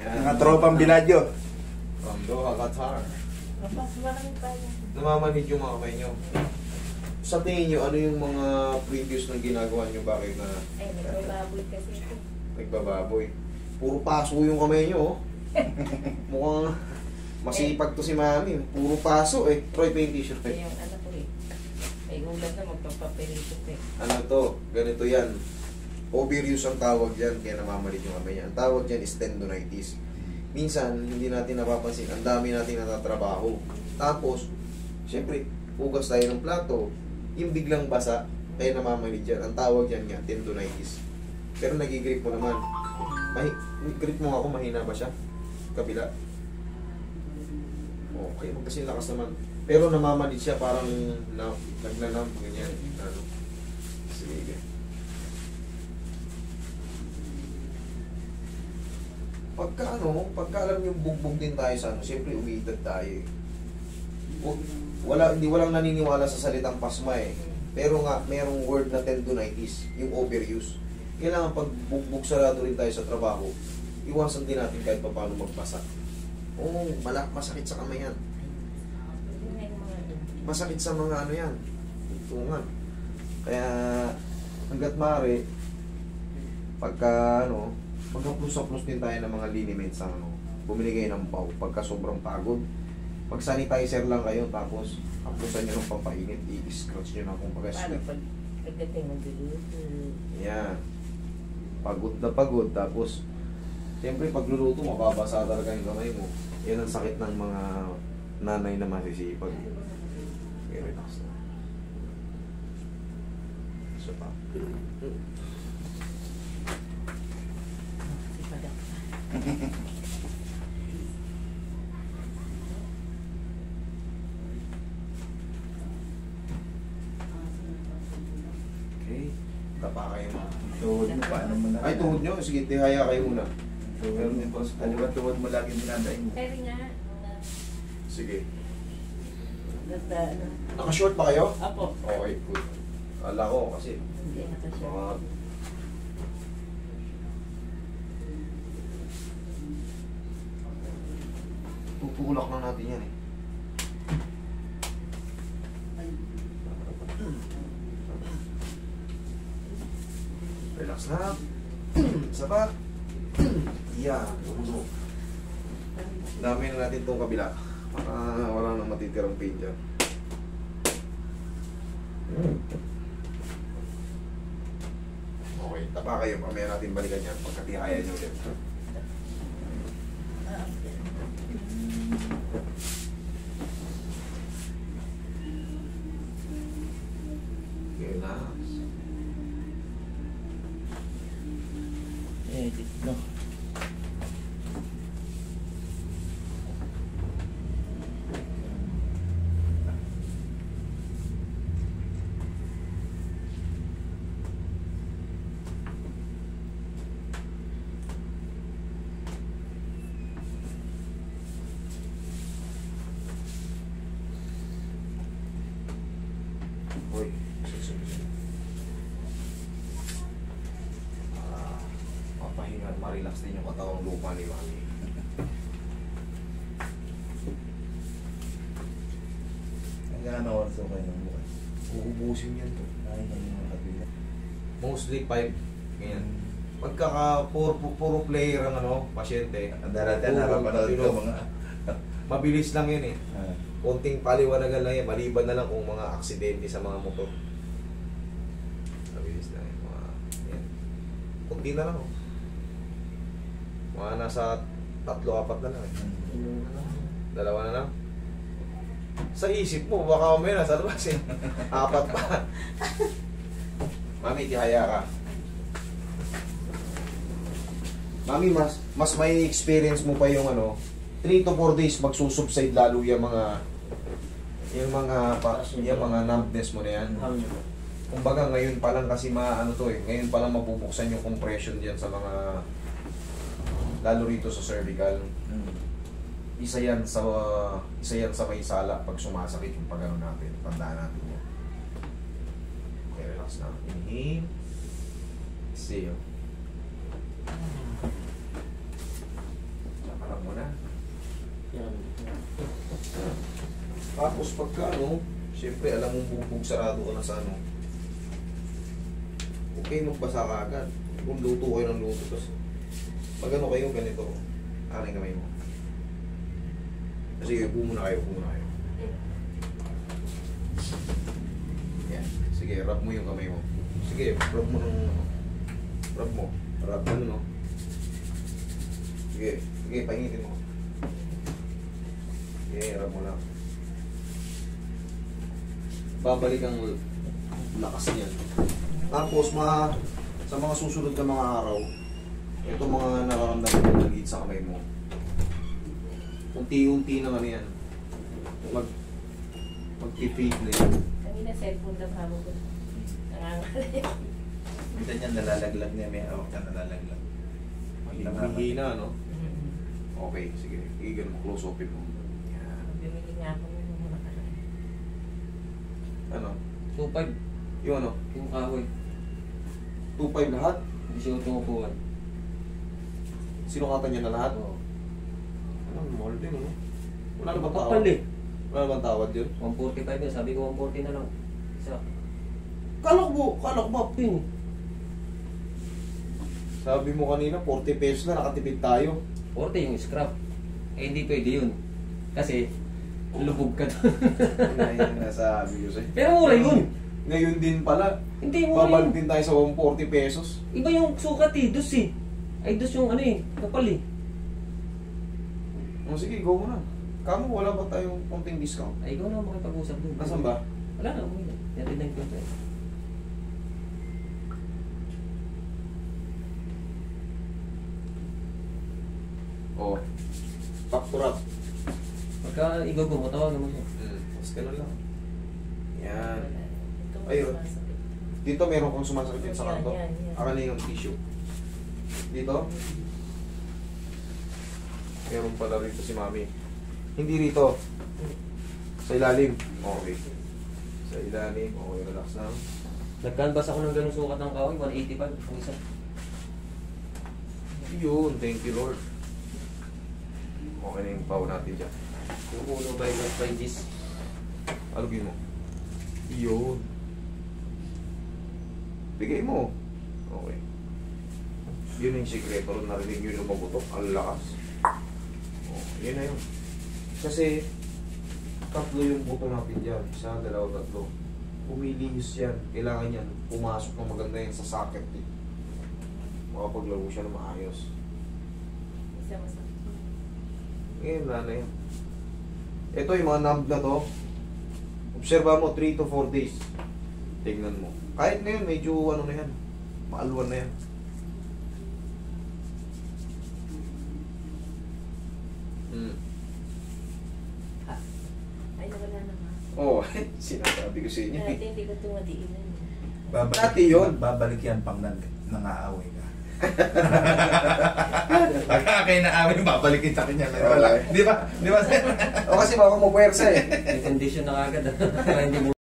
Mga tropang Biladyo. From Doha, Qatar. Mas maraming pa yan. Namamanid yung mga kamay nyo. Sa tingin nyo, ano yung mga previous na ginagawa nyo? Bakit na Ay, nagbababoy kasi ito. nagbababoy? Puro paso yung kamay nyo, oh. Mukhang masipag to si mami. Puro paso eh. Troy, pa yung t-shirt eh. Yung ano ko eh. May ulan na magpapapirito eh. Ano to? Ganito yan. Overuse ang tawag dyan, kaya namamalit yung kamay niya. Ang tawag dyan is tendonitis. Minsan, hindi natin napapansin, ang dami natin natatrabaho. Tapos, syempre, hugas tayo ng plato, yung biglang basa, kaya namamalit dyan. Ang tawag dyan nga, tendonitis. Pero nagigrip mo naman. Grip mo ako, mahina ba siya? Kabila. Okay, magkasing lakas naman. Pero namamalit siya, parang nagnanam, ganyan. Ano. Sige. Pagka alam yung bugbog din tayo sa ano, siyempre umiidad tayo eh. Hindi walang naniniwala sa salitang pasma eh. Pero nga, merong word na tendonitis, yung overuse. Kailangan pag bugbog sarado rin tayo sa trabaho, iwasan din natin kahit pa paano magbasa. Oo, masakit sa kamay yan. Masakit sa mga ano yan, tungan. Kaya, hanggat maaari, pagka ano, mag-plus din tayo ng mga liniments ang ano, bumili kayo ng pau pagka sobrang pagod. Mag-sanitizer lang kayo, tapos haplusan nyo ng pampainit, i-scratch nyo na kung Paano pag-sweet. pagdating ng dilute? Yan. Pagod na pagod, tapos siyempre pagluluto, mababasa talaga yung kamay mo. Yan ang sakit ng mga nanay na masisipag. Okay, relax na. Isa pa. Okay. Tapa kayo na. Tuhod mo, paano mo na? Ay, tuhod nyo. Sige, tihaya kayo muna. Tuhod mo po. Kaliwa tuhod mo lagi dinadaing mo. Pero nga, Sige. basta ano. Naka-short ba kayo? Apo. Okay, good. Kala ko kasi Hindi nakasya. mga... Tutulak lang natin yan eh. Relax na. Isa pa. Yan. Dami na natin itong kabila. Para wala nang matitirang pain dyan. Okay, tapa kayo. Mamaya natin balikan yan. Pagkatihaya nyo ulit. Relax. Edit, no? Uy, susunod. Papahinga, ma-relax din yung katawang lupa ni Mami. Hanggang ano oras kayo ng bukas? Uubusin yan to. Ay, hindi mo nakabila. Mostly 5. Ganyan. Pagka puro player ang ano, pasyente. Darating nakapanood ko mga... Mabilis lang yan eh. Ah. Konting paliwanagan lang yan. Maliban na lang kung mga aksidente sa mga motor. Mabilis lang yan. Yan. Kunti na lang oh. Mga nasa 3-4 na lang eh. Dalawa na lang. Sa isip mo, baka may nasa labas eh. 4 pa. Mami, tihaya ka. Mami, mas may experience mo pa yung ano, 3 to 4 days magsusubside lalo yung mga numbness mo na yan. Kumbaga ngayon pa lang kasi to eh, ngayon pa lang mabubuksan yung compression diyan sa mga lalo rito sa cervical. Isa yan sa may sala pag sumasakit yung pagano natin. Tandaan natin yan. Okay, relax na. Inhale. Exhale. Tapos pagka ano, siyempre alam mong bugbog sarado ka na sa ano. Okay, magbasa ka agad. Kung luto kayo ng luto, tapos pag ano kayo, ganito. Aking kamay mo. Sige, upo muna kayo, upo muna kayo. Yan. Sige, rub mo yung kamay mo. Sige, rub mo ng ano. Rub mo. Rub ano, no? Sige, sige, paingitin mo. Sige, rub mo lang. Babalik ang lakas niyan. Tapos, sa mga susunod na mga araw, ito mga nararamdaman mo nagigit sa kamay mo. Unti-unti na ano yan. Mag-fade na yan. Kanina cellphone daw hawak ko. Nangangalit. Minsan yan nalalaglag niya, may awak na nalalaglag. Mahina, no? Okay, sige. Igan mo, close open mo. Yan. Bumili nga ako nung mga nakaraan. Ano? 2.5 Yung ano? yung kahoy. 2.5 lahat? Hindi siya tumupuan. Sinukatan niya na lahat? Oo. Ano, mahal din, no? Wala na bang Kapal tawad? eh. Wala na bang tawad yun? 145 yun. Sabi ko 140 na lang. Isa. Kala ko ba? Pin. Sabi mo kanina, 40 pesos na, nakatipid tayo. 40 yung scrap. Eh hindi pwede yun. Kasi lubog ka doon. Yun yung nasabi ko sa'yo. Pero mura yun. Ngayon din pala, Hindi mura babalik yun. din tayo sa 140 pesos. Iba yung sukat eh. Dus eh. Ay dus yung ano eh. Kapal eh. O sige, go mo na. Kamo, wala ba tayong konting discount? Ay ikaw na makipag-usap doon. Nasaan ba? Wala na. Okay na. Yatid na yung kwento eh. Oo. Facturat. Pagka igogo mo, tawagan mo siya. Mas ganun lang. Yan. Ito mo Ayun. sumasakit. Dito meron kong sumasakit din sa kanto. Yan. Akin na yung tissue. Dito, meron pala rito si mami. Hindi rito. Sa ilalim. Okay. Sa ilalim. Okay, relax na. Nag-canvas ako ng ganung sukat ng kahoy. 185. Ang isa. Yun, thank you Lord. Okay na yung pao natin dyan. Yung ulo by this. Alugin mo. Yun. Bigay mo. Okay. Yun yung sikreto rin, narinig nyo yung mabutok. Ang lakas. Oh, yun na yun. Kasi, tatlo yung buto natin dyan. Isa, dalawa, tatlo. Umilihis yan. Kailangan yan. Pumasok ng maganda yan sa socket. Eh. Makapaglaro siya na maayos. Isa masakit. Ngayon, wala na yan. Ito yung mga numb na to. Observa mo, 3 to 4 days. Tingnan mo. Kahit na yun, medyo ano na yan. Maalwan na yan. Ay, nawala naman. Oo, sinasabi ko sa inyo. Dati hindi ko tumadiinan. Dati yun. Babalik yan pang nangaaway ka. Pagka kayo naaway, babalikin sa kanya. Oo. Di ba? Di ba? O kasi baka mo puwersa eh. May condition na kagad. Para hindi mo